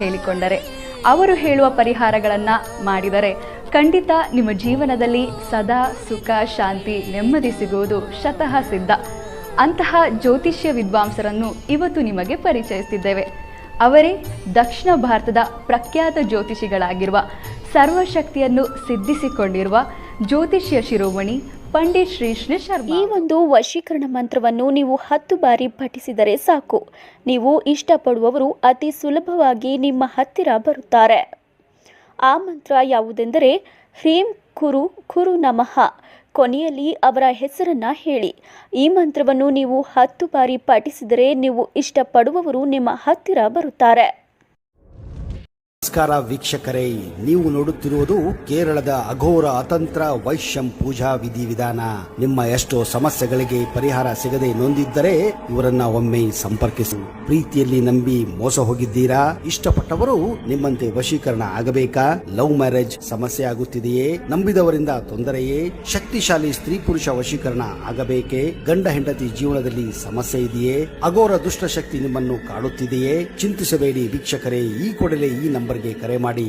ಹೇಳಿಕೊಂಡರೆ, ಅವರು ಹೇಳುವ ಪರಿಹಾರಗಳನ್ನು ಮಾಡಿದರೆ ಖಂಡಿತ ನಿಮ್ಮ ಜೀವನದಲ್ಲಿ ಸದಾ ಸುಖ, ಶಾಂತಿ, ನೆಮ್ಮದಿ ಸಿಗುವುದು ಶತಃ ಸಿದ್ಧ. ಅಂತಹ ಜ್ಯೋತಿಷ್ಯ ವಿದ್ವಾಂಸರನ್ನು ಇವತ್ತು ನಿಮಗೆ ಪರಿಚಯಿಸಿದ್ದೇವೆ. ಅವರೇ ದಕ್ಷಿಣ ಭಾರತದ ಪ್ರಖ್ಯಾತ ಜ್ಯೋತಿಷಿಗಳಾಗಿರುವ, ಸರ್ವಶಕ್ತಿಯನ್ನು ಸಿದ್ಧಿಸಿಕೊಂಡಿರುವ ಜ್ಯೋತಿಷ್ಯ ಶಿರೋಮಣಿ ಪಂಡಿತ್ ಶ್ರೀ ಶರ್ಮಾ. ಈ ಒಂದು ವಶೀಕರಣ ಮಂತ್ರವನ್ನು ನೀವು 10 ಬಾರಿ ಪಠಿಸಿದರೆ ಸಾಕು. ನೀವು ಇಷ್ಟಪಡುವವರು ಅತಿ ಸುಲಭವಾಗಿ ನಿಮ್ಮ ಹತ್ತಿರ ಬರುತ್ತಾರೆ. ಆ ಮಂತ್ರ ಯಾವುದೆಂದರೆ ಹ್ರೀಂ ಕುರು ಕುರು ನಮಃ. ಕೊನೆಯಲ್ಲಿ ಅವರ ಹೆಸರನ್ನು ಹೇಳಿ. ಈ ಮಂತ್ರವನ್ನು ನೀವು 10 ಬಾರಿ ಪಠಿಸಿದರೆ ನೀವು ಇಷ್ಟಪಡುವವರು ನಿಮ್ಮ ಹತ್ತಿರ ಬರುತ್ತಾರೆ. ನಮಸ್ಕಾರ ವೀಕ್ಷಕರೇ, ನೀವು ನೋಡುತ್ತಿರುವುದು ಕೇರಳದ ಅಘೋರ ಅತಂತ್ರ ವೈಶ್ಯಂ ಪೂಜಾ ವಿಧಿವಿಧಾನ. ನಿಮ್ಮ ಎಷ್ಟೋ ಸಮಸ್ಯೆಗಳಿಗೆ ಪರಿಹಾರ ಸಿಗದೆ ನೊಂದಿದ್ದರೆ ಇವರನ್ನ ಒಮ್ಮೆ ಸಂಪರ್ಕಿಸಿ. ಪ್ರೀತಿಯಲ್ಲಿ ನಂಬಿ ಮೋಸ ಹೋಗಿದ್ದೀರಾ? ಇಷ್ಟಪಟ್ಟವರು ನಿಮ್ಮಂತೆ ವಶೀಕರಣ ಆಗಬೇಕಾ? ಲವ್ ಮ್ಯಾರೇಜ್ ಸಮಸ್ಯೆ ಆಗುತ್ತಿದೆಯೇ? ನಂಬಿದವರಿಂದ ತೊಂದರೆಯೇ? ಶಕ್ತಿಶಾಲಿ ಸ್ತ್ರೀ ಪುರುಷ ವಶೀಕರಣ ಆಗಬೇಕೇ? ಗಂಡ ಹೆಂಡತಿ ಜೀವನದಲ್ಲಿ ಸಮಸ್ಯೆ ಇದೆಯೇ? ಅಘೋರ ದುಷ್ಟಶಕ್ತಿ ನಿಮ್ಮನ್ನು ಕಾಡುತ್ತಿದೆಯೇ? ಚಿಂತಿಸಬೇಡಿ ವೀಕ್ಷಕರೇ, ಈ ಕೂಡಲೇ ಈ ನಂಬರ್ಗೆ ಕರೆ ಮಾಡಿ.